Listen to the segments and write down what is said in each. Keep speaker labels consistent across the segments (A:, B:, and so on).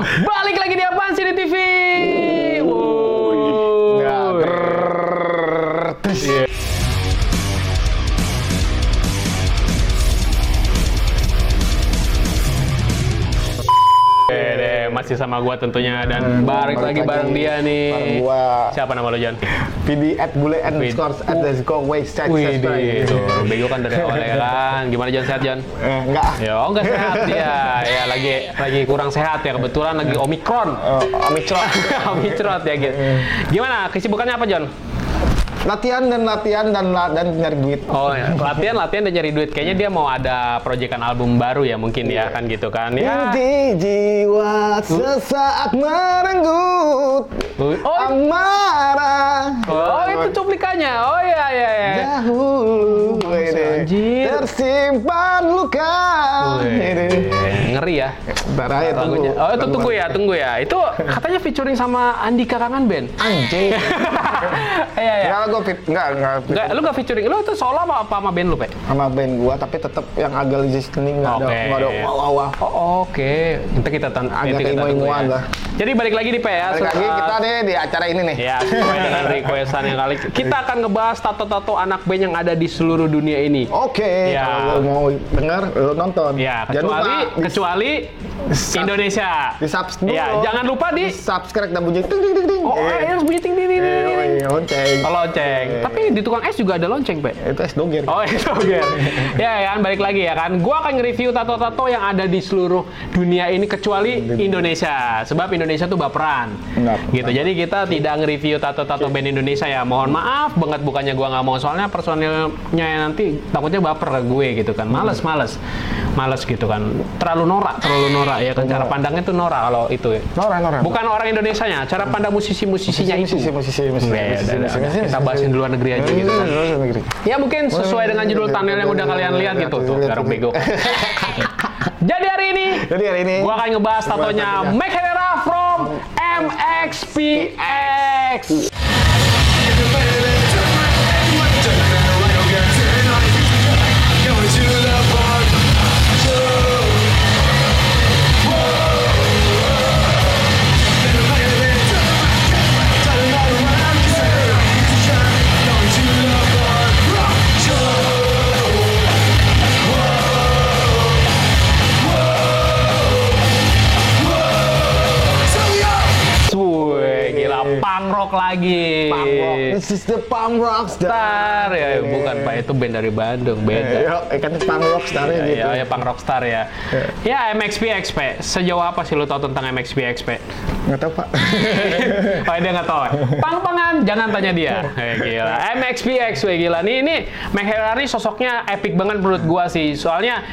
A: Balik lagi di Apaan Sih di TV. Masih sama gua tentunya dan balik lagi bareng dia nih.
B: Gua.
A: Siapa nama lo, John?
B: PD @bule_scores@let's_go_waste.
A: Wih, itu bego kan dari awal ya kan. Gimana John, sehat John?
B: Enggak.
A: Ya, enggak sehat dia. Ya lagi kurang sehat ya, kebetulan lagi Omikron. Omikron ya gitu. Gimana? Kesibukannya apa, John?
B: Latihan dan nyari duit.
A: Oh ya, latihan dan nyari duit. Kayaknya dia mau ada proyekan album baru ya mungkin ya kan gitu kan. Ya.
B: Di jiwa sesaat merenggut amarah.
A: Oh itu cuplikannya. Oh iya.
B: Dahulu tersimpan luka.
A: Ngeri ya.
B: Bentar aja tunggu.
A: Oh itu tunggu ya. Itu katanya featuring sama Andika Kangen Band.
B: Anjing.
A: Iya.
B: Enggak,
A: lu gak featuring, lu itu solo apa sama band lu, Pe?
B: sama band gua, tapi tetap yang agak listening nggak ada wah.
A: Oke. Nanti kita
B: agak imo-imoan lah.
A: Jadi balik lagi nih, Pe ya.
B: Balik lagi kita nih di acara ini nih.
A: Ya, sesuai dengan requestan yang kali. Kita akan ngebahas tato-tato anak band yang ada di seluruh dunia ini.
B: Oke.
A: Ya.
B: Kalau lu mau denger, lu nonton.
A: Ya, kecuali Indonesia.
B: Di subscribe dulu.
A: Ya, jangan lupa di
B: subscribe dan bunyi ting ting ting ting.
A: Oh, harus bunyi ting ting ting ting.
B: Lonceng.
A: Lonceng. Tapi di tukang es juga ada lonceng, Pe.
B: Itu es doger.
A: Oh, es doger. Ya kan, balik lagi ya kan. Gua akan nge-review tato-tato yang ada di seluruh dunia ini kecuali Indonesia. Sebab Indonesia tuh baperan. Gitu. Jadi kita tidak nge-review tato-tato band Indonesia ya. Mohon maaf banget bukannya gua nggak mau, soalnya personilnya nanti takutnya baper ke gue gitu kan. Males gitu kan. Terlalu norak ya kan. Cara pandangnya tuh norak kalau itu ya.
B: Norak.
A: Bukan orang Indonesianya, cara pandang musisi-musisinya itu.
B: Musisi.
A: Kita bahasin di luar negeri aja gitu kan. Ya mungkin sesuai dengan judul thumbnail yang udah kalian lihat gitu tuh, garang bego. Jadi hari ini gua akan ngebahas tatonya Mike Herrera from MXPX. Punk rock lagi.
B: This is the punk rock star.
A: Ya, bukan Pak, itu band dari Bandung, beda.
B: Kan punk rock star gitu.
A: Ya, punk rock star ya. Ya, MXPX, P. Sejauh apa sih lu tahu tentang MXPX, P?
B: Nggak tahu, Pak.
A: Oh, dia nggak tahu. Pang-pangan, jangan tanya dia. Gila. MXPX, gila. Nih Mike Herrera nih sosoknya epic banget menurut gua sih. Soalnya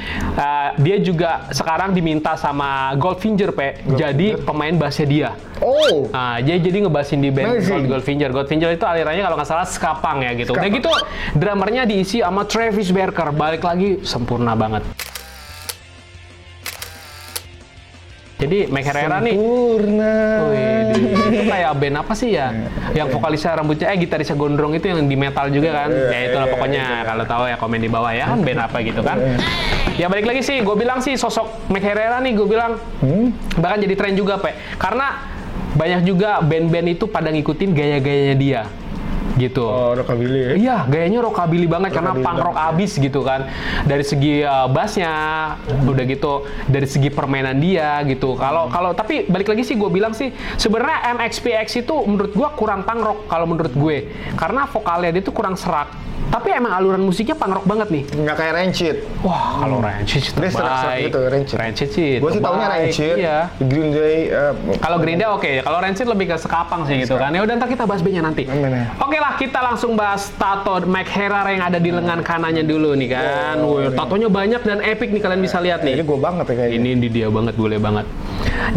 A: dia juga sekarang diminta sama Goldfinger, P. Jadi pemain bassnya dia.
B: Oh.
A: Nah, jadi ngebasin di band Goldfinger. Goldfinger itu alirannya kalau nggak salah skapang ya gitu. Udah gitu drummernya diisi sama Travis Barker. Balik lagi sempurna banget. Jadi Mike Herrera nih itu kayak band apa sih ya? Yang vokalisnya rambutnya gitarisnya gondrong itu yang di metal juga kan? Ya itulah pokoknya, kalau tahu ya komen di bawah ya kan band apa gitu kan. Ya balik lagi sih, gue bilang sih sosok Mike Herrera nih gue bilang bahkan jadi tren juga, Pe. Karena banyak juga band-band itu pada ngikutin gaya-gayanya dia. Gitu.
B: Oh, rockabilly ya?
A: Iya, gayanya rockabilly banget karena punk rock abis gitu kan. Dari segi bassnya, udah gitu, dari segi permainan dia gitu. Kalau tapi balik lagi sih gue bilang sih sebenarnya MXPX itu menurut gue kurang punk rock kalau menurut gue. Karena vokalnya dia tuh kurang serak. Tapi emang aluran musiknya punk rock banget nih.
B: Nggak kayak Rancid.
A: Wah, kalau Rancid sih terbaik. Dia serak gitu,
B: Rancid
A: sih.
B: Gue sih taunya Rancid.
A: Iya.
B: Green Day.
A: Kalau Green Day oke. Kalau Rancid lebih ke sekapang sih gitu kan. Ya udah ntar kita bahas bandnya nanti. Oke lah, kita langsung bahas tato Mike Herrera yang ada di lengan kanannya dulu nih kan. Tatonya banyak dan epic nih, kalian bisa lihat nih.
B: Ini gue banget ya kayaknya.
A: Ini di dia banget, boleh banget.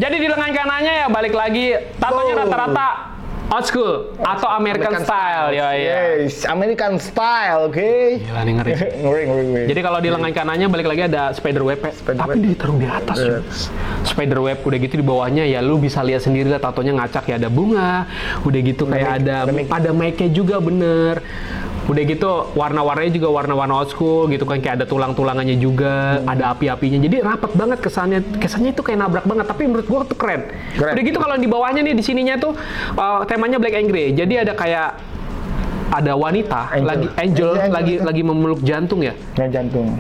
A: Jadi di lengan kanannya ya balik lagi tatonya rata-rata old school atau American style.
B: Yes, American style, oke.
A: Gila nih, ngeri.
B: Ngeri.
A: Jadi kalau di lengan kanannya balik lagi ada spider web, tapi ditaruh di atas. Spider web udah gitu di bawahnya ya lu bisa lihat sendiri lah, tatonya ngacak ya, ada bunga. Udah gitu kayak ada mic-nya juga bener. Udah gitu warna-warnanya juga warna-warna old school gitu kan, kayak ada tulang-tulangannya juga, ada api-apinya. Jadi rapat banget kesannya. Kesannya itu kayak nabrak banget, tapi menurut gua tuh keren. Udah gitu kalau di bawahnya nih di sininya tuh temanya black and grey. Jadi ada kayak ada wanita Angel lagi memeluk jantung ya.
B: Jantung.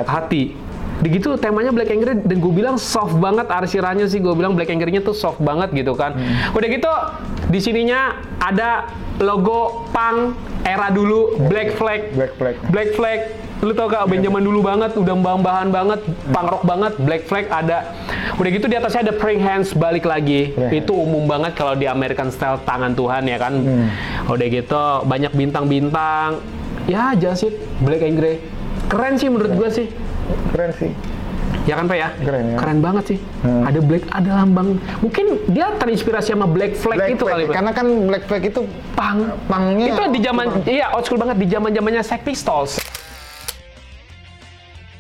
A: Hati. Begitu temanya black and grey, dan gue bilang soft banget arsiranya sih, gue bilang black and grey-nya tuh soft banget gitu kan. Udah gitu di sininya ada logo punk era dulu, Black Flag. Lu tau gak, band zaman dulu banget, udah bahan banget, punk rock banget, Black Flag ada. Udah gitu di atasnya ada Praying Hands balik lagi. Itu umum banget kalau di American Style, tangan Tuhan ya kan. Udah gitu banyak bintang-bintang. Ya just it, black and grey. Keren sih menurut gue sih.
B: Keren sih.
A: Ya kan Pak ya?
B: Keren ya.
A: Keren banget sih. Ada ada lambang. Mungkin dia terinspirasi sama Black Flag itu kali.
B: Karena kan Black Flag itu pangnya.
A: Itu di zaman old school banget, di zamannya Sex Pistols.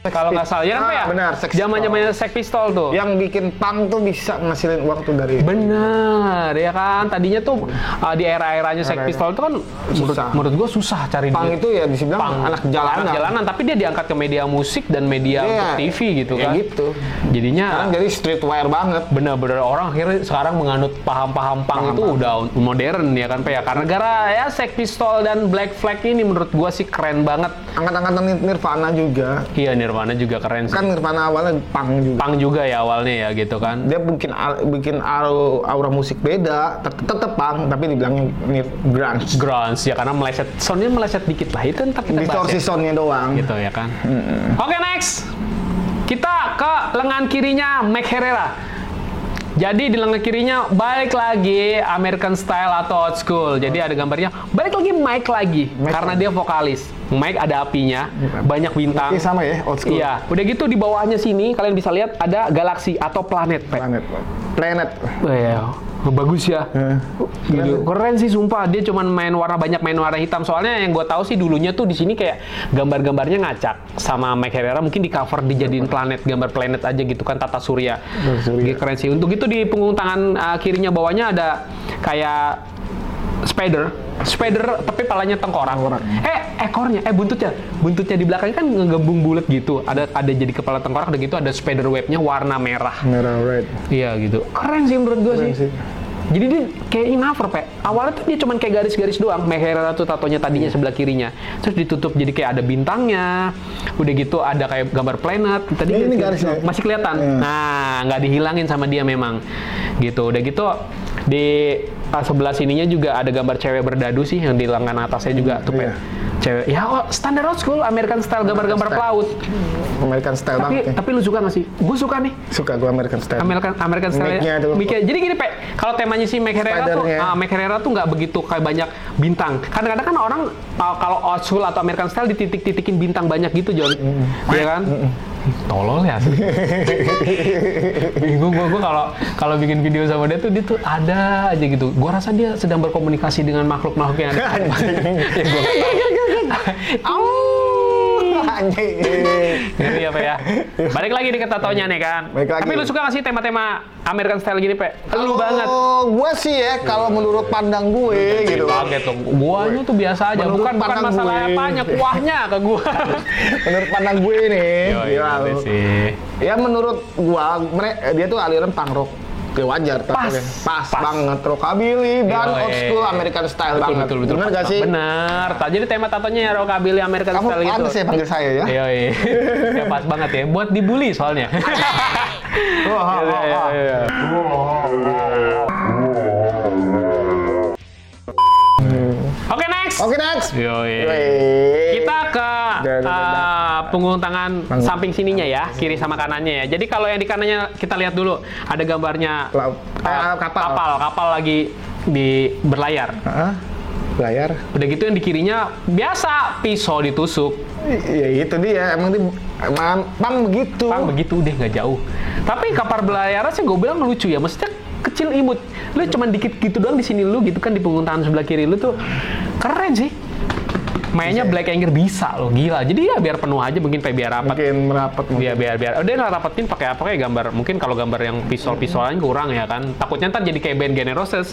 A: Kalau nggak salah, ya kan Pak ya?
B: Benar,
A: zaman-zamannya Sex Pistol tuh.
B: Yang bikin punk tuh bisa ngasilin uang tuh dari.
A: Bener, ya kan? Tadinya tuh di era-eranya Sex Pistol itu kan menurut gua susah cari
B: punk
A: duit.
B: itu ya dibilang anak jalanan.
A: Tapi dia diangkat ke media musik dan media untuk TV gitu kan.
B: Gitu.
A: Jadinya
B: sekarang jadi streetwear banget.
A: Bener-bener orang akhirnya sekarang menganut paham-paham punk itu udah modern ya kan Pak ya? Karena gara ya Sex Pistol dan Black Flag ini menurut gua sih keren banget.
B: Angkat-angkatan Nirvana juga.
A: Iya, Nirvana juga keren sih.
B: Kan Nirvana awalnya punk juga.
A: Punk juga ya awalnya ya gitu kan.
B: Dia bikin aura musik beda, tetep punk tapi dibilangnya grunge.
A: Grunge ya karena soundnya meleset dikit lah, itu ntar kita bahas
B: distorsi soundnya doang.
A: Gitu ya kan. Oke, next. Kita ke lengan kirinya Mike Herrera. Jadi di lengan kirinya balik lagi American Style atau old school. Jadi ada gambarnya balik lagi Mike karena dia vokalis. Mike ada apinya, banyak bintang.
B: Ini sama ya, old school.
A: Iya. Udah gitu di bawahnya sini kalian bisa lihat ada galaksi atau planet.
B: Planet.
A: Iya. Bagus ya. Gitu. Keren sih sumpah. Dia cuman banyak main warna hitam. Soalnya yang gue tahu sih dulunya tuh di sini kayak gambar-gambarnya ngacak sama Mike Herrera, mungkin di cover dijadiin gambar planet aja gitu kan, tata surya. Keren sih. Untuk itu di punggung tangan kirinya bawahnya ada kayak spider tapi palanya tengkorak. Ekornya, buntutnya di belakang kan ngegembung bulat gitu. Ada jadi kepala tengkorak, udah gitu ada spider webnya warna merah.
B: Merah red.
A: Iya gitu. Keren sih menurut gue sih. Jadi dia kayak in-cover, Pak. Awalnya tuh dia cuman kayak garis-garis doang. Mike Herrera tuh tatonya tadinya sebelah kirinya. Terus ditutup jadi kayak ada bintangnya. Udah gitu ada kayak gambar planet. Tadi
B: ini garisnya
A: masih kelihatan. Nah, nggak dihilangin sama dia memang. Gitu. Udah gitu di sebelah sininya juga ada gambar cewek berdadu sih yang di lengan atasnya juga tuh, Pak. Cewek. Ya, standar old school American Style, gambar-gambar pelaut.
B: American Style banget.
A: Tapi lu suka nggak sih? Gue suka nih.
B: Suka gue American Style.
A: American Style. Jadi gini, Pak. Kalau temanya si Mike Herrera tuh nggak begitu kayak banyak bintang. Kadang-kadang kan orang kalau old school atau American Style dititik-titikin bintang banyak gitu, John. Iya kan? Tolol ya. Bingung gue kalau bikin video sama dia tuh ada aja gitu. Gue rasa dia sedang berkomunikasi dengan makhluk-makhluk yang ada. Ngeri apa ya? Balik lagi nih ke tatonya nih kan. Tapi lu suka nggak sih tema-tema American Style gini, Pe? Lu banget.
B: Gue sih ya, kalau menurut pandang gue gitu.
A: Kaget dong. Guanya tuh biasa aja. Bukan masalah apanya, kuahnya ke gua.
B: Menurut pandang gue nih.
A: Ya
B: menurut gua, dia tuh aliran punk rock. Ya wajar, pas banget rockabilly dan old school American Style banget.
A: Betul.
B: Bener gak sih?
A: Bener. Jadi tema tatonya ya rockabilly American Style gitu.
B: Kamu pantas ya panggil saya ya?
A: Iya. Ya pas banget ya. Buat dibully soalnya. Oke, next. Kita ke punggung tangan samping sininya ya, kiri sama kanannya ya. Jadi kalau yang di kanannya kita lihat dulu, ada gambarnya kapal lagi berlayar.
B: Layar.
A: Udah gitu yang di kirinya biasa pisau ditusuk.
B: Ya itu dia, emang pang begitu.
A: Pang begitu deh, nggak jauh. Tapi kapal berlayar sih gue bilang lucu ya, maksudnya kecil imut. Lu cuman dikit gitu doang di sini lu gitu kan, di punggung tangan sebelah kiri lu tuh keren sih. Mainnya Black Anchor bisa loh, gila. Jadi ya biar penuh aja mungkin biar rapat.
B: Mungkin merapat.
A: Biar. Udah lah rapetin pakai apa kayak gambar. Mungkin kalau gambar yang pistol-pistolan kurang ya kan. Takutnya ntar jadi kayak band Guns N' Roses.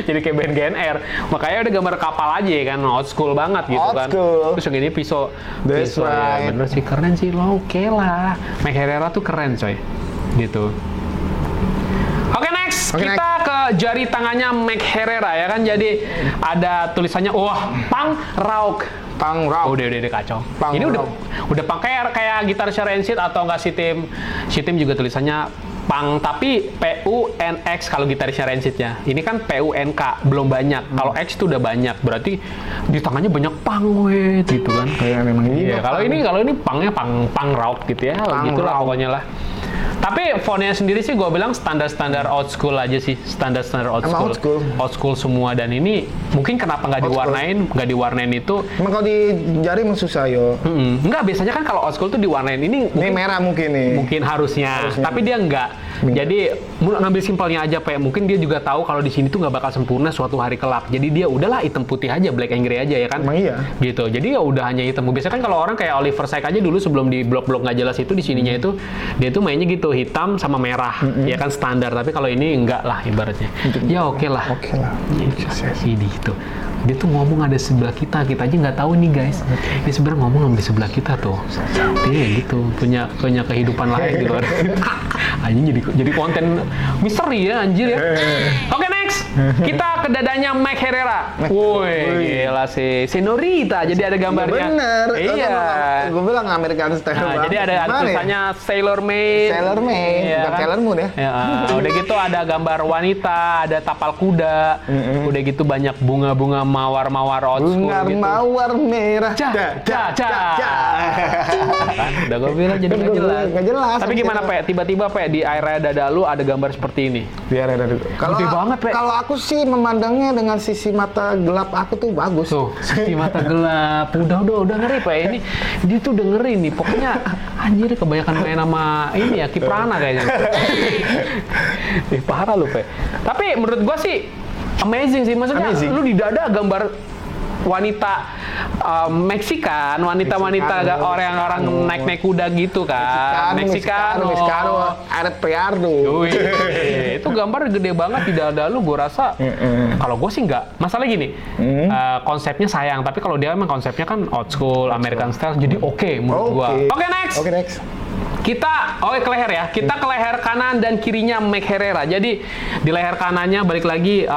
A: Jadi kayak band GNR. Makanya udah gambar kapal aja ya kan, old school banget gitu kan. Terus yang ini pisau.
B: That's right.
A: Ya, bener sih, keren sih lo, oke lah. Mike Herrera tuh keren coy. Gitu. Oke, next. Kita ke jari tangannya Mike Herrera ya kan. Jadi ada tulisannya Punk Rock. Udah kacau. Ini udah pakai kayak gitar Rancid atau enggak si tim juga tulisannya Punk, tapi PUNX kalau gitarisnya Rancid-nya. Ini kan PUNK, belum banyak. Kalau X itu udah banyak, berarti di tangannya banyak punk gitu kan.
B: Kayak memang
A: iya. Kalau ini punknya punk rock gitu ya, gitulah pokoknya lah. Tapi fontnya sendiri sih gue bilang standar old school aja sih, standar old school semua. Dan ini mungkin kenapa nggak diwarnain itu?
B: Emang kalau di jari emang susah yo.
A: Enggak, biasanya kan kalau old school tuh diwarnain ini
B: merah mungkin nih.
A: Mungkin harusnya. Tapi dia enggak. Jadi ngambil simpelnya aja Pak. Mungkin dia juga tahu kalau di sini tuh nggak bakal sempurna suatu hari kelak. Jadi dia udahlah hitam putih aja, Black Angry aja ya kan.
B: Emang iya.
A: Gitu. Jadi ya udah hanya hitam. Biasanya kan kalau orang kayak Oliver Sykes aja dulu sebelum di blok-blok nggak jelas itu di sininya itu dia tuh mainnya gitu hitam sama merah. Ya kan standar. Tapi kalau ini enggak lah ibaratnya. Ya oke lah. Ini gitu. Dia tuh ngomong ada sebelah kita aja nggak tahu nih guys. Dia sebenarnya ngomong di sebelah kita tuh. Dia gitu punya kehidupan lain di luar. Anjing jadi konten misteri ya anjir ya. Oke, next. Kita ke dadanya Mike Herrera. Woi, gila sih. Senorita. Jadi ada gambarnya.
B: Bener.
A: Iya.
B: Gue bilang American Style.
A: Jadi ada tulisannya Sailor Made.
B: Bukan Sailor Moon ya.
A: Udah gitu ada gambar wanita, ada tapal kuda. Udah gitu banyak bunga-bunga mawar-mawar old school gitu.
B: Mawar merah.
A: Udah gue bilang jadi nggak jelas.
B: Nggak jelas.
A: Tapi gimana Pe? Tiba-tiba Pe di area dada lu ada gambar seperti ini.
B: Di area dada. Gede banget Pe. Kalau aku sih memandangnya dengan sisi mata gelap aku tuh bagus.
A: Tuh, sisi mata gelap. Udah ngeri Pe. Ini dia tuh udah ngeri nih. Pokoknya anjir kebanyakan main sama ini ya Kiprana kayaknya. Parah lu Pe. Tapi menurut gua sih amazing sih, maksudnya lu di dada gambar wanita Meksikan, wanita-wanita orang-orang naik kuda gitu kan. Meksikano,
B: Arep Priardo.
A: Itu gambar gede banget di dada lu, gue rasa. Kalau gue sih nggak. Masalah gini, konsepnya sayang, tapi kalau dia emang konsepnya kan old school, American style, jadi oke menurut gue. Oke, next. Kita ke leher ya. Kita ke leher kanan dan kirinya Mike Herrera. Jadi di leher kanannya balik lagi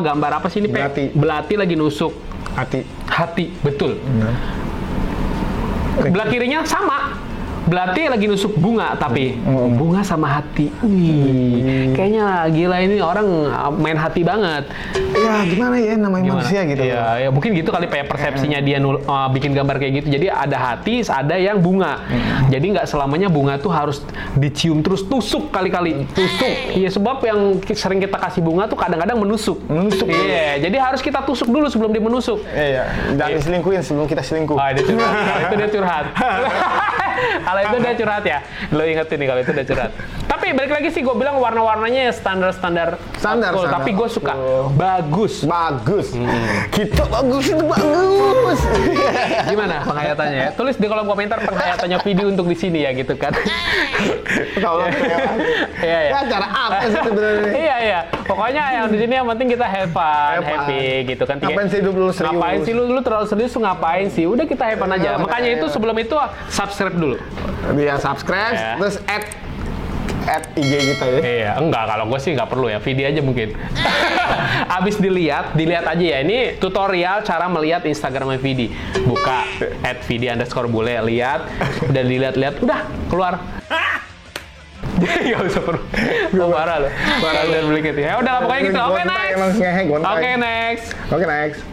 A: gambar apa sih ini? Belati lagi nusuk hati. Betul. Belah kirinya sama. Belati lagi nusuk bunga, tapi bunga sama hati. Kayaknya gila ini orang main hati banget.
B: Ya gimana ya namanya manusia gitu.
A: Ya mungkin gitu kali persepsinya dia bikin gambar kayak gitu. Jadi ada hati, ada yang bunga. Jadi nggak selamanya bunga tuh harus dicium terus, tusuk kali-kali. Tusuk. Iya, sebab yang sering kita kasih bunga tuh kadang-kadang menusuk. Iya, jadi harus kita tusuk dulu sebelum dimenusuk.
B: Iya, jangan diselingkuhin sebelum kita selingkuh.
A: Dia curhat. Itu dia curhat. Kalau itu udah curhat ya, lo ingetin nih kalau itu udah curhat. Tapi balik lagi sih gue bilang warna-warnanya standar. Tapi gue suka bagus. Kita bagus itu bagus. Gimana penghayatannya ya? Tulis di kolom komentar penghayatannya video untuk di sini ya gitu kan.
B: Tolong ya. Cara apa sih sebenarnya?
A: Iya. Pokoknya yang di sini yang penting kita have fun, happy gitu kan.
B: Ngapain sih lu serius?
A: Ngapain sih lu terlalu serius tuh ngapain sih? Udah kita have fun aja. Makanya itu sebelum itu subscribe dulu.
B: Dia subscribe, terus add IG kita ya.
A: Iya, enggak, kalau gue sih nggak perlu ya, video aja mungkin. Abis dilihat aja ya. Ini tutorial cara melihat Instagramnya Vidi. Buka @vidi_bule, lihat, udah dilihat, udah keluar. Gak usah perlu. Parah loh. Dan beli gitu ya. Udah pokoknya gitu. Oke, next.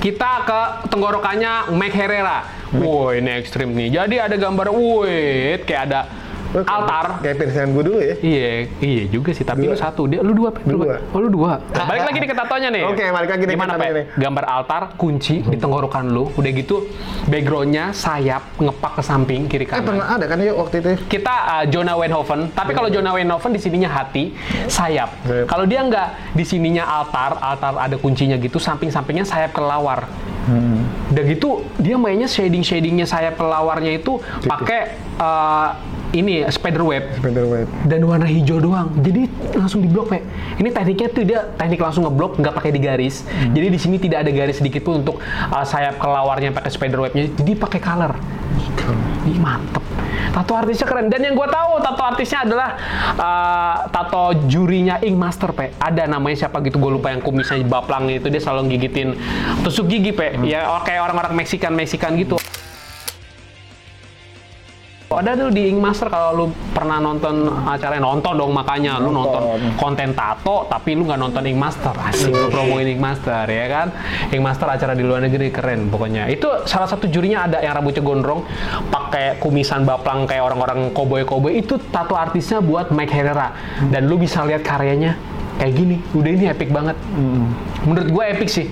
A: Kita ke tenggorokannya Mike Herrera. Woi, ini ekstrim nih. Jadi ada gambar, kayak ada altar.
B: Kayak persen gue dulu ya?
A: Iya juga sih. Tapi lu satu, lu dua. Oh, lu dua. Nah, balik lagi nih ke tatonya nih.
B: Oke, balik lagi nih.
A: Gimana, Pak? Gambar altar, kunci di tenggorokan lu. Udah gitu, backgroundnya sayap ngepak ke samping kiri kanan.
B: Pernah ada kan ya waktu itu?
A: Kita Jonah Wenhoven. Tapi kalau Jonah Wenhoven di sininya hati, sayap. Kalau dia nggak, di sininya altar ada kuncinya gitu, samping-sampingnya sayap kelelawar. Udah gitu dia mainnya shadingnya sayap pelawarnya itu pakai ini spider web dan warna hijau doang. Jadi langsung diblok, Pak. Ini tekniknya tuh dia teknik langsung ngeblok, nggak pakai digaris. Jadi di sini tidak ada garis sedikit pun untuk sayap kelawarnya pakai spider webnya. Jadi pakai color. Ini mantep. Tato artisnya keren. Dan yang gue tahu tato artisnya adalah tato jurinya Ink Master, Pak. Ada namanya siapa gitu, gue lupa, yang kumisnya baplang itu, dia selalu gigitin tusuk gigi, Pak. Ya kayak orang-orang Meksikan gitu. Ada tuh di Ink Master, kalau lu pernah nonton acaranya, nonton dong makanya. Lu nonton konten tato, tapi lu nggak nonton Ink Master. Asik, lu promoin Ink Master, ya kan? Ink Master acara di luar negeri, keren pokoknya. Itu salah satu jurinya ada yang rambutnya gondrong, pakai kumisan baplang kayak orang-orang koboi-koboi. Itu tato artisnya buat Mike Herrera. Dan lu bisa lihat karyanya kayak gini. Udah ini epic banget. Menurut gue epic sih.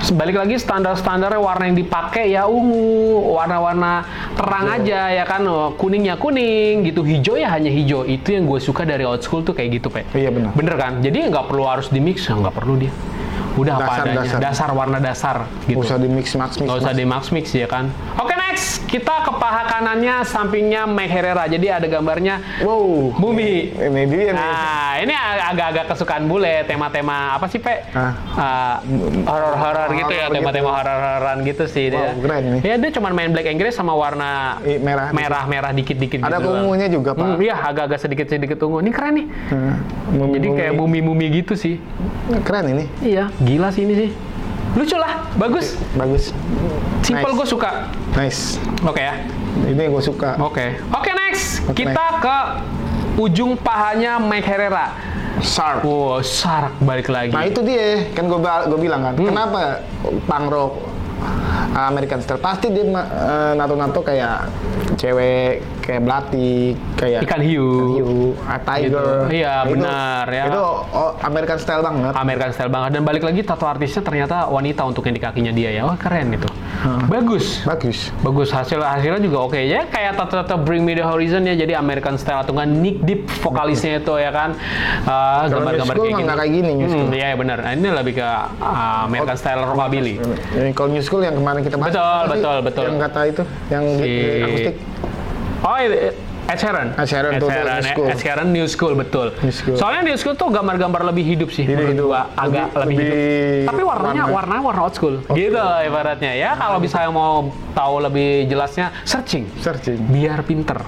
A: Balik lagi standar-standarnya, warna yang dipakai ya ungu, warna-warna terang aja ya kan, kuningnya kuning gitu, hijau ya hanya hijau. Itu yang gue suka dari old school tuh kayak gitu, Pak.
B: Iya benar.
A: Bener kan? Jadi nggak perlu harus di mix, nggak perlu dia. Udah apa adanya, dasar warna dasar gitu.
B: Nggak usah di mix.
A: Nggak usah di mix ya kan. Oke, next kita ke paha kanannya, sampingnya Mike Herrera. Jadi ada gambarnya Mumi.
B: Ini dia nih.
A: Nah, ini agak-agak kesukaan bule, tema-tema apa sih, Pak? Horor-horor gitu ya, tema-tema horor-hororan gitu sih dia.
B: Keren ini.
A: Ya dia cuma main black and gray sama warna merah dikit-dikit
B: ada
A: gitu.
B: Ada ungunya juga, Pak.
A: Iya, agak-agak sedikit ungu. Ini keren nih. Jadi kayak mumi-mumi gitu sih.
B: Keren ini.
A: Iya, gila sih ini sih. Lucu lah, bagus. Simple, gue suka.
B: Nice.
A: Oke ya.
B: Ini gue suka.
A: Oke, next. Kita ke ujung pahanya Mike Herrera.
B: Shark.
A: Wow, Shark balik lagi.
B: Nah itu dia, kan gue bilang kan, kenapa punk rock American style pasti dia nato-nato kayak cewek, kayak belati, kayak
A: ikan hiu,
B: tiger.
A: Gitu. Iya benar ya.
B: Itu American style banget. Dan balik lagi tato artisnya ternyata wanita untuk yang di kakinya dia ya. Wah keren itu.
A: Bagus. Hasilnya juga oke ya. Kayak tato Bring Me The Horizon ya. Jadi American style atau nggak Nick Deep vokalisnya itu ya kan. Gambar-gambar kayak gini.
B: Kayak gini.
A: Iya benar. Nah, ini lebih ke American style rockabilly.
B: Kalau New School yang kemarin kita bahas.
A: Betul.
B: Yang kata itu, yang akustik.
A: Oh, Ed Sheeran New School, betul. Soalnya New School tuh gambar-gambar lebih hidup sih, menurut gua agak lebih hidup. Tapi warna old school. Gitu ibaratnya ya. Kalau misalnya mau tahu lebih jelasnya, searching. Biar pinter.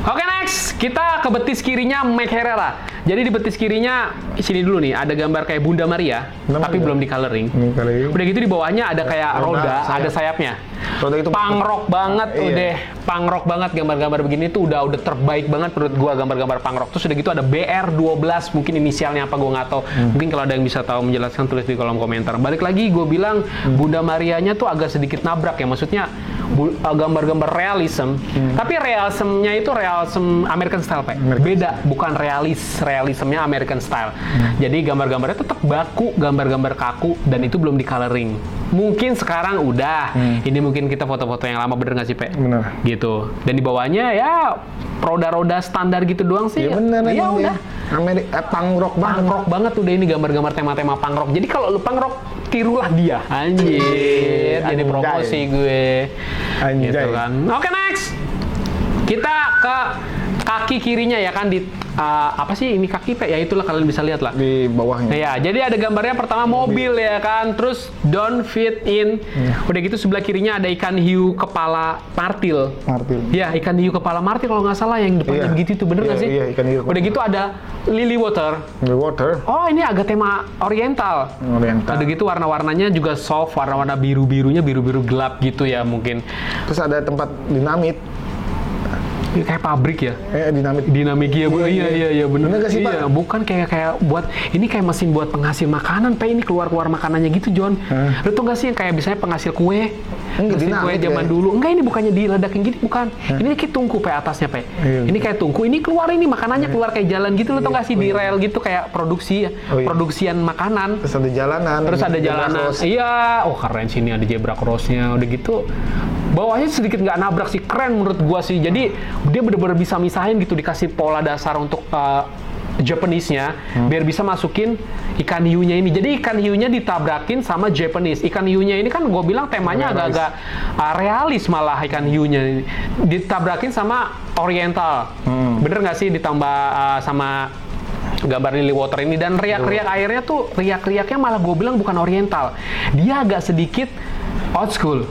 A: Oke, next. Kita ke betis kirinya Mike Herrera. Jadi di betis kirinya, sini dulu nih, ada gambar kayak Bunda Maria, tapi belum di coloring. Udah gitu di bawahnya ada kayak roda, ada sayapnya.
B: Roda itu
A: punk rock banget, udah punk rock banget, gambar-gambar begini tuh udah terbaik banget menurut gua, gambar-gambar punk rock. Terus udah gitu ada BR12, mungkin inisialnya apa gua nggak tahu. Mungkin kalau ada yang bisa tahu menjelaskan, tulis di kolom komentar. Balik lagi gua bilang Bunda Marianya tuh agak sedikit nabrak ya, maksudnya gambar-gambar realism, tapi realismnya itu realism American style, Pak. Beda, bukan realismnya American style. Jadi gambar-gambarnya tetap baku, gambar-gambar kaku, dan itu belum di coloring. Mungkin sekarang udah. Ini mungkin kita foto-foto yang lama, bener nggak sih, Pak?
B: Bener.
A: Gitu. Dan di bawahnya ya roda-roda standar gitu doang sih.
B: Ya bener.
A: Ya udah.
B: Punk rock
A: banget udah ini gambar-gambar tema-tema punk rock. Jadi kalau lu punk rock, tirulah dia. Anjir. Jadi promosi gue.
B: Anjay.
A: Gitu kan. Oke, next. Kita ke kaki kirinya ya kan, di apa sih ini kaki, Pak? Ya itulah, kalian bisa lihat lah
B: di bawahnya.
A: Ya, jadi ada gambarnya pertama mobil ya kan, terus don't fit in. Udah gitu sebelah kirinya ada ikan hiu kepala martil. Ya, ikan hiu kepala martil kalau nggak salah, yang depannya begitu itu, bener nggak sih?
B: Iya, ikan hiu.
A: Udah gitu ada lily water. Oh, ini agak tema oriental. Udah gitu warna-warnanya juga soft, warna-warna biru-birunya biru-biru gelap gitu ya mungkin.
B: Terus ada tempat dinamit.
A: Kayak pabrik ya? Dinamik ya, Bu. Iya, bener.
B: Bener gak sih, Pak?
A: Iya, bukan kayak buat, ini kayak mesin buat penghasil makanan, Pak. Ini keluar makanannya gitu, John. Lu tau gak sih yang kayak biasanya penghasil kue? Mesin kue zaman dulu. Enggak, ini bukannya diledakin gini, bukan. Ini kayak tungku, Pak, atasnya, Pak. Ini kayak tungku, ini keluar ini makanannya keluar kayak jalan gitu. Lu tau gak sih, di rel gitu, kayak produksi ya. Produksian makanan.
B: Terus ada jalanan.
A: Iya. Oh, keren sih, ini ada zebra cross-nya. Udah gitu bawahnya sedikit nggak nabrak sih, keren menurut gua sih. Jadi dia bener-bener bisa misahin gitu, dikasih pola dasar untuk Japanese-nya biar bisa masukin ikan hiunya ini. Jadi ikan hiunya ditabrakin sama Japanese. Ikan hiunya ini kan gue bilang temanya agak-agak realis malah ikan hiunya ini. Ditabrakin sama Oriental. Bener nggak sih ditambah sama gambar lily water ini dan riak-riak airnya tuh riak-riaknya malah gue bilang bukan Oriental. Dia agak sedikit old school.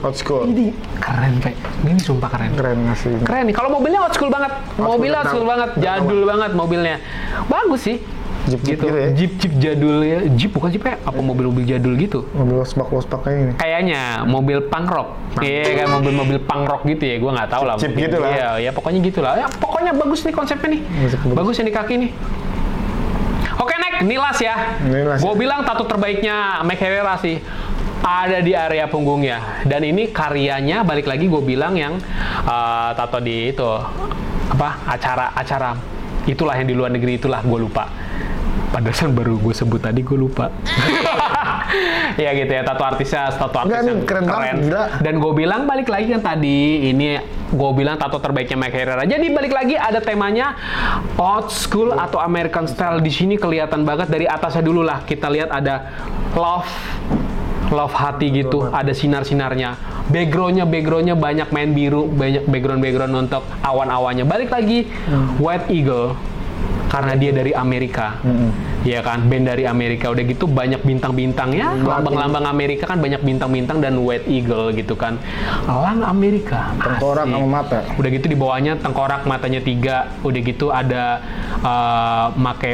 A: Ini keren, Pak. Ini sumpah keren.
B: Keren ngasih.
A: Keren nih. Kalau mobilnya old school banget. Mobilnya old school banget. Jadul banget mobilnya. Bagus sih.
B: Jeep
A: gitu.
B: ya?
A: Jeep jadul ya. Jeep bukan Jeep ya? Apa mobil-mobil jadul gitu?
B: Mobil waspak kayak ini.
A: Kayaknya mobil punk rock. Iya kan mobil-mobil punk rock gitu ya. Gue nggak tahu lah.
B: Jeep gitu lah.
A: Iya, ya pokoknya gitu lah. Ya pokoknya bagus nih konsepnya nih. Bagus yang di kaki nih. Oke, next. Nilas ya. Gue bilang tato terbaiknya Mike Herrera sih. Ada di area punggungnya dan ini karyanya balik lagi gue bilang yang tato di itu apa acara itulah yang di luar negeri itulah gue lupa padahal baru gue sebut tadi gue lupa ya gitu ya tato artis yang keren dan gue bilang balik lagi kan tadi ini gue bilang tato terbaiknya Mike Herrera jadi balik lagi ada temanya old school atau American style di sini kelihatan banget dari atasnya dulu lah kita lihat ada love hati gitu, ada sinar-sinarnya. Backgroundnya banyak main biru, banyak background untuk awan-awannya. Balik lagi, White Eagle, karena dia dari Amerika, ya kan, band dari Amerika. Udah gitu banyak bintang-bintang ya, lambang-lambang Amerika kan banyak bintang-bintang dan White Eagle gitu kan. Elang Amerika.
B: Tengkorak sama mata.
A: Udah gitu di bawahnya tengkorak, matanya 3. Udah gitu ada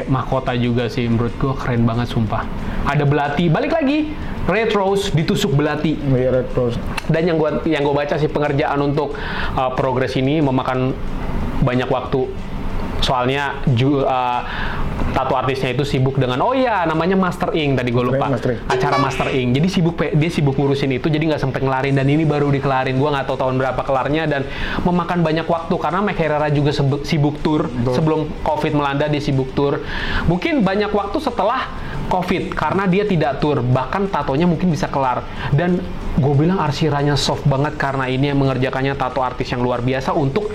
A: mahkota juga sih, menurut gua keren banget sumpah. Ada belati, balik lagi. Red Rose ditusuk belati.
B: Red Rose.
A: Dan yang gua baca sih pengerjaan untuk progres ini memakan banyak waktu. Soalnya tato artisnya itu sibuk dengan namanya Master Ink tadi gue lupa. Acara Master Ink. Jadi dia sibuk ngurusin itu jadi nggak sampai ngelarin dan ini baru dikelarin. Gua nggak tahu tahun berapa kelarnya dan memakan banyak waktu karena Mike Herrera juga sibuk tour. Sebelum Covid melanda dia sibuk tour. Mungkin banyak waktu setelah Covid karena dia tidak tour, bahkan tatonya mungkin bisa kelar. Dan gue bilang arsiranya soft banget karena ini yang mengerjakannya tato artis yang luar biasa untuk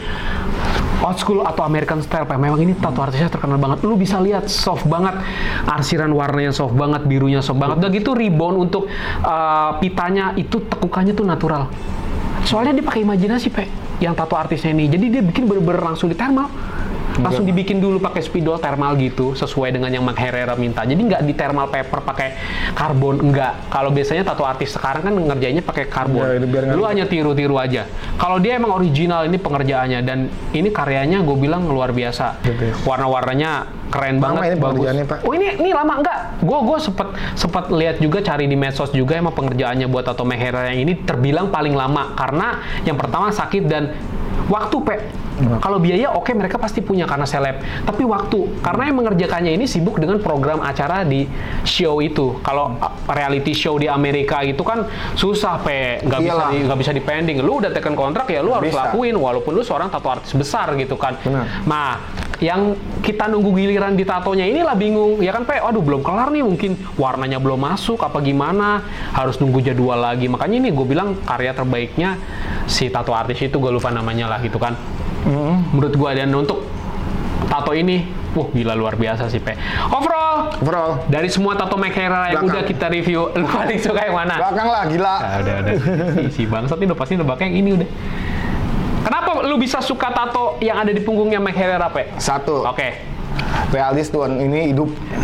A: old school atau American style. Memang ini tato artisnya terkenal banget. Lu bisa lihat soft banget, arsiran warnanya soft banget, birunya soft banget. Udah gitu rebound untuk pitanya itu tekukannya tuh natural. Soalnya dia pakai imajinasi, yang tato artisnya ini. Jadi dia bikin bener-bener langsung di thermal. Langsung dibikin dulu pakai spidol thermal gitu sesuai dengan yang Mike Herrera minta. Jadi nggak di thermal paper pakai karbon, enggak. Kalau biasanya tato artis sekarang kan ngerjainnya pakai karbon. Lu hanya tiru-tiru aja. Kalau dia emang original ini pengerjaannya dan ini karyanya gue bilang luar biasa. Warna-warnanya keren banget, bagus.
B: Pak.
A: Oh ini lama enggak? Gue sempet lihat juga cari di medsos juga emang pengerjaannya buat tato Mike Herrera yang ini terbilang paling lama karena yang pertama sakit dan waktu Kalau biaya oke mereka pasti punya karena seleb. Tapi waktu karena yang mengerjakannya ini sibuk dengan program acara di show itu. Kalau reality show di Amerika itu kan susah nggak bisa dipending. Lu udah tekan kontrak ya lu harus lakuin walaupun lu seorang tato artis besar gitu kan. Nah, yang kita nunggu giliran di tatonya inilah bingung ya kan aduh belum kelar nih mungkin warnanya belum masuk apa gimana harus nunggu jadwal lagi. Makanya ini gue bilang karya terbaiknya si tato artis itu gue lupa namanya lah gitu kan. Menurut gua dan untuk tato ini, gila luar biasa sih Overall dari semua tato Mike Herrera yang udah kita review, lu paling suka yang mana?
B: Belakang lah, gila.
A: Nah, udah si bangsat ini pasti nebaknya yang ini udah. Kenapa lu bisa suka tato yang ada di punggungnya Mike Herrera,
B: Satu.
A: Oke.
B: Realis tuan, ini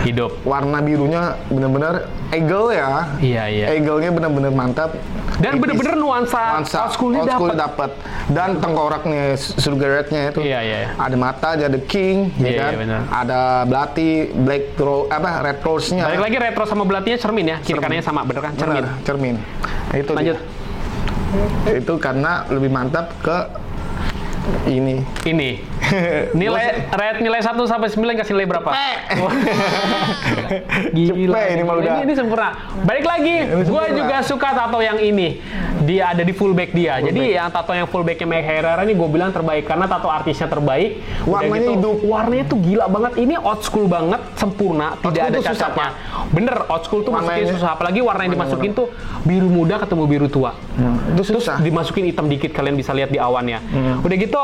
B: hidup. Warna birunya bener-bener eagle ya.
A: Iya.
B: Eagle-nya bener-bener mantap.
A: Dan bener-bener nuansa old school-nya
B: dapat. Dan tengkoraknya, surgaretnya itu.
A: Iya.
B: Ada mata, ada king, ya kan?
A: Bener.
B: Ada belati, red rose-nya.
A: Balik lagi retro sama belatinya cermin ya. Kiri kanannya sama, bener kan?
B: Cermin. Itu
A: lanjut.
B: Itu karena lebih mantap ke ini. Nilai 1 sampai 9 kasih nilai berapa? Gila. Ini sempurna. Balik lagi, gue juga suka tato yang ini. Dia ada di full back dia. Jadi yang tato yang full backnya Mike Herrera ini gue bilang terbaik karena tato artisnya terbaik. Warnanya hidup.
A: Warnanya tuh gila banget. Ini old school banget, sempurna, tidak ada cacatnya. Bener, old school tuh masukin susah. Apalagi warna yang dimasukin tuh biru muda ketemu biru tua.
B: Itu susah.
A: Terus dimasukin hitam dikit, kalian bisa lihat di awannya. Udah gitu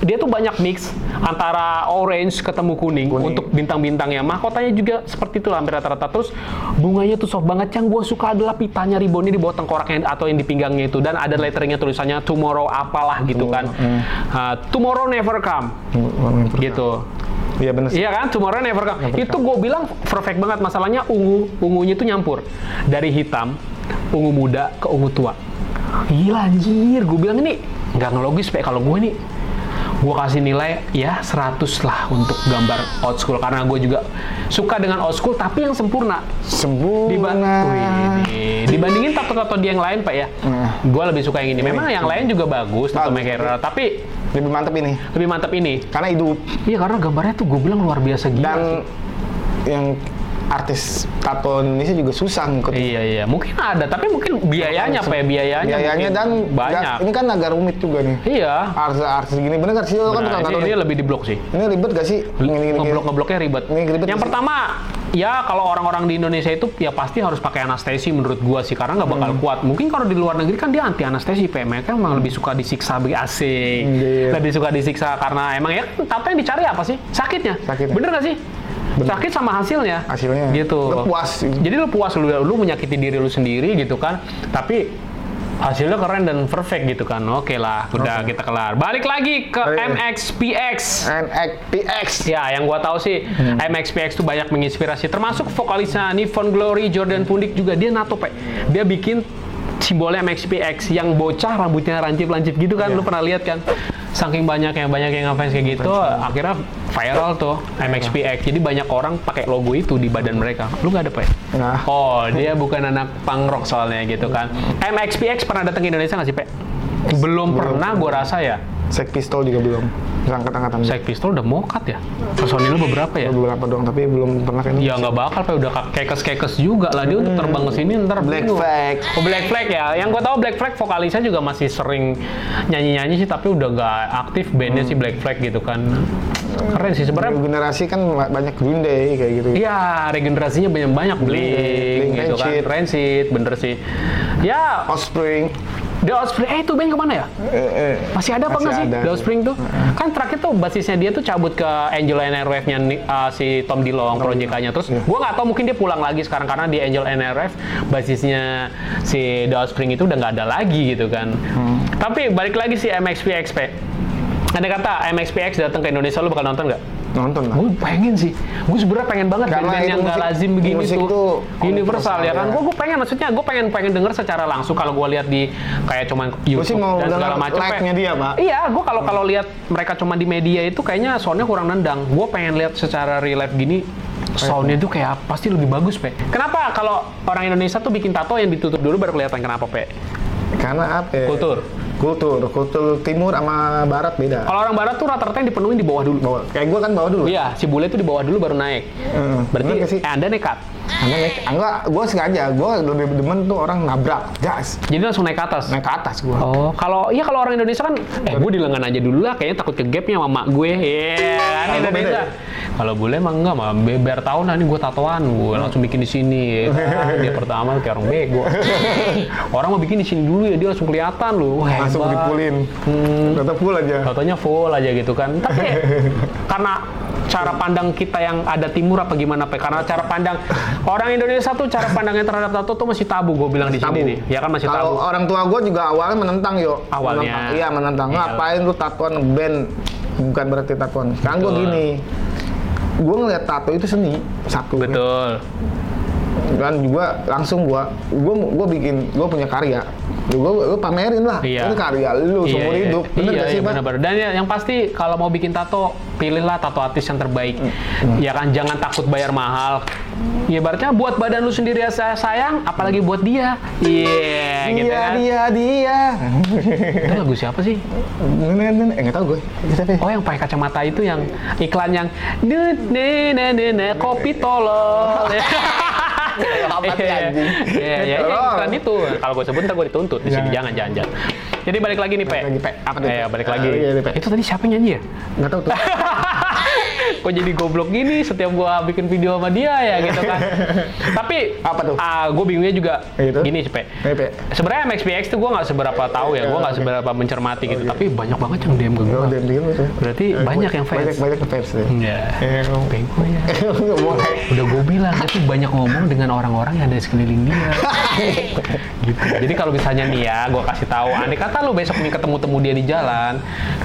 A: dia tuh banyak mix antara orange ketemu kuning. Untuk bintang-bintangnya. Mahkotanya juga seperti itu hampir rata-rata. Terus bunganya tuh soft banget. Yang gue suka adalah pitanya ribbonnya di bawah tengkoraknya atau yang di pinggangnya itu, dan ada letteringnya tulisannya tomorrow apalah gitu kan. Tomorrow never come. Gitu.
B: Iya benar.
A: Iya kan, tomorrow never come. Itu gue bilang perfect banget. Masalahnya ungunya itu nyampur dari hitam, ungu muda ke ungu tua. Gila anjir, gue bilang ini nggak ngelogis Pak. Kalau gue nih, gue kasih nilai ya 100 lah untuk gambar old school, karena gue juga suka dengan old school tapi yang sempurna. Dibandingin tato-tato dia yang lain Pak ya, gue lebih suka yang ini. Memang yang lain juga bagus, tato Mac-Herrera, tapi
B: lebih mantap ini. Karena hidup.
A: Iya, karena gambarnya tuh gue bilang luar biasa gila.
B: Dan yang artis tato Indonesia juga susah ngikut.
A: Iya. Mungkin ada, tapi mungkin biayanya Pak ya,
B: biayanya dan
A: banyak.
B: Ini kan agak rumit juga nih.
A: Iya.
B: Artis gini bener gak sih? Lo kan tukang tato.
A: Ini lebih di blok sih.
B: Ini ribet gak sih?
A: Ngebloknya ribet. Yang
B: sih.
A: pertama, ya kalau orang-orang di Indonesia itu ya pasti harus pakai anestesi menurut gua sih, karena nggak bakal kuat. Mungkin kalau di luar negeri kan dia anti anestesi, Pak. Mereka emang lebih suka disiksa asing. Lebih suka disiksa karena emang ya tato yang dicari apa sih? Sakitnya. Bener gak sih? Sakit sama hasilnya gitu.
B: Lu puas.
A: Jadi lu puas, lu menyakiti diri lu sendiri gitu kan. Tapi hasilnya keren dan perfect gitu kan. Oke lah, udah kita kelar. Balik lagi ke MXPX. Ya, yang gua tahu sih MXPX tuh banyak menginspirasi, termasuk vokalisnya Nivon Glory, Jordan Pundik juga dia nato Pak. Dia bikin simbolnya MXPX yang bocah rambutnya lancip-lancip gitu kan. Lu pernah lihat kan? Saking banyak yang ngefans kayak gitu, akhirnya viral tuh MXPX. Jadi banyak orang pakai logo itu di badan mereka. Lu nggak ada Pak?
B: Nah.
A: Oh, dia bukan anak punk rock soalnya gitu kan. MXPX pernah datang ke Indonesia nggak sih Pak? Belum pernah, gue rasa ya.
B: Sex Pistol juga belum. Angkat-angkatan.
A: Sex Pistol udah mokat ya? Personil beberapa ya?
B: Beberapa doang, tapi belum pernah kayak
A: ya nggak bakal Pak, udah kekes juga lah. Dia udah terbang ke sini ntar
B: Black Flag.
A: Oh, Black Flag ya. Yang gue tahu Black Flag vokalisnya juga masih sering nyanyi-nyanyi sih, tapi udah nggak aktif bandnya si Black Flag gitu kan. Keren sih sebenarnya.
B: Regenerasi kan banyak Green Day kayak gitu.
A: Iya, regenerasinya banyak Blink gitu kan. Rancid, bener sih. Ya,
B: Offspring.
A: The Offspring, itu band kemana ya? Masih ada apa nggak sih The Offspring tuh? Kan terakhir tuh basisnya dia tuh cabut ke Angel and Airwave-nya si Tom DeLonge project-nya. Terus gue nggak tahu, mungkin dia pulang lagi sekarang karena di Angel and Airwave basisnya si The Offspring itu udah nggak ada lagi gitu kan. Tapi balik lagi si MXPX, P. Ada kata MXPX datang ke Indonesia, lu bakal nonton nggak?
B: Nonton lah.
A: Gue pengen sih. Gue sebenarnya pengen banget band-band yang nggak lazim begini tuh. Universal ya kan. Gue pengen, maksudnya gue pengen denger secara langsung. Kalau gue lihat di kayak cuman YouTube dan segala macam.
B: Like-nya dia, Pak.
A: Iya, gue kalau lihat mereka cuma di media itu kayaknya soundnya kurang nendang. Gue pengen lihat secara real life gini. Soundnya tuh kayak pasti lebih bagus, Pe. Kenapa kalau orang Indonesia tuh bikin tato yang ditutup dulu baru kelihatan? Kenapa, Pe?
B: Karena apa? Kultur timur sama barat beda.
A: Kalau orang barat tuh rata-rata yang dipenuhin di bawah dulu.
B: Kayak gue kan bawah dulu.
A: Iya, si bule tuh di bawah dulu baru naik. Berarti Anda nekat.
B: Enggak, gue sengaja. Gue lebih demen tuh orang nabrak, gas.
A: Jadi langsung naik ke atas?
B: Naik ke atas gue.
A: Oh, kalau orang Indonesia kan, gue di lengan aja dulu lah, kayaknya takut ke gapnya sama mak gue. Kan Indonesia. Kalau bule emang enggak, mah biar tahu nih gue tatoan, gue langsung bikin di sini. Dia pertama kayak orang bego. Orang mau bikin di sini dulu ya, dia langsung kelihatan loh.
B: Langsung dipulin. Tetap full aja.
A: Fotonya full aja gitu kan. Tapi karena cara pandang kita yang ada timur apa gimana, Pak? Karena cara pandang orang Indonesia tuh cara pandangnya terhadap tato tuh masih tabu, gue bilang di sini nih. Ya kan masih tabu.
B: Kalau orang tua gue juga awalnya menentang,
A: Awalnya.
B: Iya, menentang. Ngapain lu tatoan band? Bukan berarti tatoan. Sekarang gue gini. Gue ngeliat tato itu seni, satu.
A: Betul.
B: Dan juga langsung gue punya karya. Gue pamerin lah. Ini karya lu seumur hidup. Bener gak sih, Pak?
A: Bener. Dan yang pasti kalau mau bikin tato, pilihlah tato artis yang terbaik. Ya kan, jangan takut bayar mahal. Ya ibaratnya buat badan lu sendiri sayang, apalagi buat dia. Gitu kan. Dia. Itu lagu siapa sih?
B: Nggak tahu gue.
A: Oh, yang pakai kacamata itu, yang iklan yang kopi tolol. Iya, iklan itu. Kalau gue sebut ntar gue dituntut di sini. Jangan. Jadi balik lagi nih, Pe. Balik lagi. Itu tadi siapa nyanyi ya?
B: Nggak tahu tuh.
A: kok jadi goblok gini setiap gua bikin video sama dia ya gitu kan. Tapi
B: apa tuh?
A: Gue bingungnya juga
B: gitu?
A: gini sih, Pe. Sebenarnya MXPX tuh gua nggak seberapa tahu ya, gua nggak seberapa mencermati gitu. Tapi banyak banget yang DM ke gua. Berarti banyak yang fans.
B: Banyak fans.
A: Iya. Bego ya. Udah gue bilang dia tuh banyak ngomong dengan orang-orang yang ada di sekeliling dia. Gitu. Jadi kalau misalnya nih ya, gue kasih tahu, andai kata lu besok nih ketemu dia di jalan,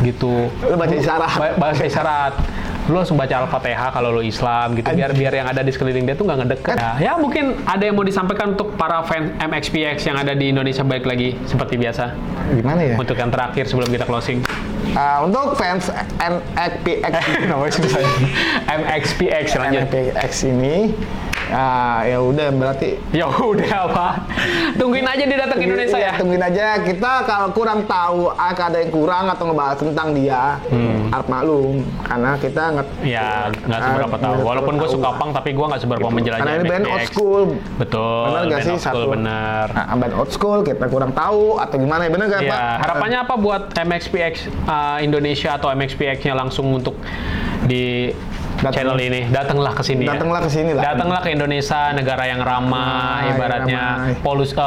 A: gitu.
B: Lu baca isyarat.
A: Bahasa isyarat. Lu langsung baca Al-Fatihah kalau lu Islam gitu, biar yang ada di sekeliling dia tuh nggak ngedeket. Ya mungkin ada yang mau disampaikan untuk para fans MXPX yang ada di Indonesia, balik lagi seperti biasa.
B: Gimana ya?
A: Untuk yang terakhir sebelum kita closing.
B: Untuk fans MXPX
A: MXPX lanjut.
B: MXPX ini ya udah berarti
A: ya udah apa? Tungguin aja dia datang ke Indonesia ya.
B: Tungguin aja. Kita kalau kurang tahu, ada yang kurang atau ngebahas tentang dia, harap maklum karena kita
A: nggak seberapa tahu. Walaupun gue suka punk, tapi gue nggak seberapa
B: gitu.
A: menjelajah.
B: Karena ini band old school.
A: Betul.
B: Benar nggak sih?
A: Bener.
B: Band old school kita kurang tahu atau gimana ya, bener nggak Pak?
A: Harapannya apa buat MXPX Indonesia atau MXPX-nya langsung untuk di channel ini? Datanglah ke sini.
B: Datanglah ke sini lah.
A: Datanglah ke Indonesia, negara yang ramah, ibaratnya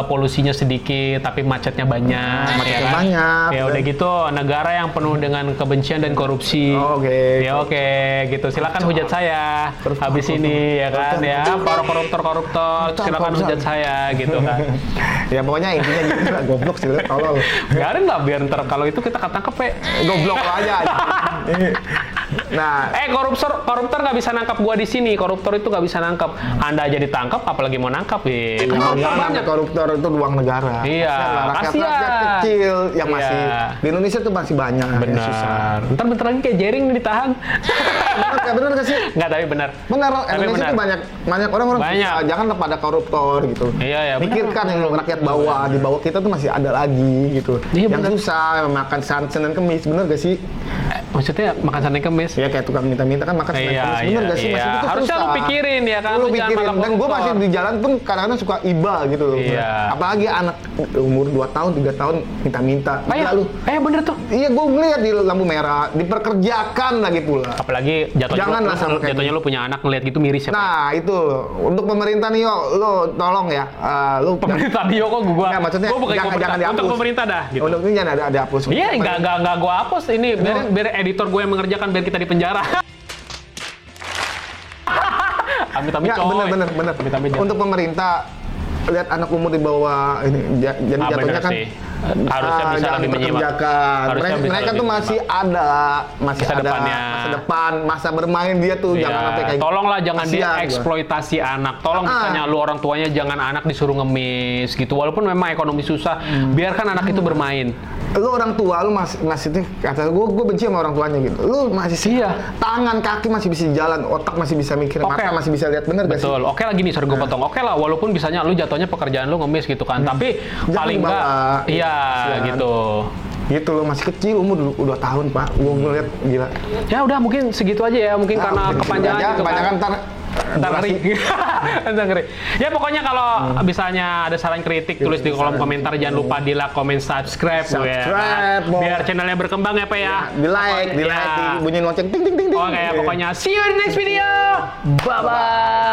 A: polusinya sedikit tapi macetnya banyak.
B: Macetnya banyak.
A: Ya udah gitu, negara yang penuh dengan kebencian dan korupsi. Ya oke, gitu. Silakan hujat saya habis ini ya kan ya. Para koruptor silakan hujat saya gitu kan.
B: Ya pokoknya intinya gitu lah, goblok sih, tolol.
A: Biarin lah, biar ntar kalau itu kita ketangkep
B: goblok aja. Nah,
A: koruptor nggak bisa nangkap gua di sini. Koruptor itu nggak bisa nangkap. Anda aja ditangkap, apalagi mau nangkap ya.
B: Banyak koruptor itu uang negara.
A: Iya,
B: rakyat kecil yang masih di Indonesia tuh masih banyak.
A: Benar. Ntar bentar lagi kayak Jering ditahan.
B: Bener nggak sih?
A: Nggak, tapi benar.
B: Benar. Indonesia tuh banyak orang-orang. Janganlah pada koruptor gitu.
A: Iya.
B: Pikirkan yang rakyat bawah, di bawah kita tuh masih ada lagi gitu. Yang susah makan Senin Kemis, bener gak sih?
A: Maksudnya makan Senin Kemis?
B: Ya kayak tukang minta-minta kan makan Senin Kemis, bener gak sih? Masih itu
A: harusnya lu pikirin ya kan?
B: Lu pikirin, dan gue masih di jalan pun kadang-kadang suka iba gitu. Apalagi anak umur 2 tahun, 3 tahun minta-minta.
A: Bener tuh.
B: Iya, gue ngeliat di lampu merah, diperkerjakan lagi pula.
A: Apalagi jatuhnya lu punya anak ngeliat gitu miris ya.
B: Nah itu, untuk pemerintah nih lo tolong ya.
A: Pemerintah Dio kok gue?
B: Maksudnya jangan dihapus.
A: Untuk pemerintah dah gitu.
B: Untuk ini jangan ada hapus.
A: Iya, nggak gue hapus. Ini biar editor gue yang mengerjakan, biar kita di penjara. Amit-amit coy.
B: Bener. Untuk pemerintah, lihat anak umur di bawah ini, jadi jatuhnya kan
A: harusnya bisa lebih menyimak.
B: Mereka tuh masih ada masa depan, masa bermain dia tuh. Jangan sampai kayak
A: tolonglah jangan dieksploitasi anak. Tolong misalnya lu orang tuanya jangan anak disuruh ngemis gitu. Walaupun memang ekonomi susah, biarkan anak itu bermain.
B: Lu orang tua, lu masih kata gue benci sama orang tuanya gitu. Lu masih tangan kaki masih bisa jalan, otak masih bisa mikir, mata masih bisa lihat, bener gak sih?
A: Betul. Oke lah gini, sorry gue potong. Oke lah, walaupun bisanya lu jatuhnya pekerjaan lu ngemis gitu kan, tapi paling enggak gitu.
B: Gitu loh, masih kecil, umur 2 tahun Pak. Gue ngeliat gila.
A: Ya udah mungkin segitu aja ya, mungkin karena kepanjangan gitu kan. Ntar ngeri. Ya pokoknya kalau misalnya ada saran kritik, tulis di kolom komentar. Jangan lupa di like, comment, subscribe biar channelnya berkembang ya Pak ya.
B: Di like, bunyi lonceng ting ting ting ting.
A: Oke, pokoknya see you in the next video. Bye bye.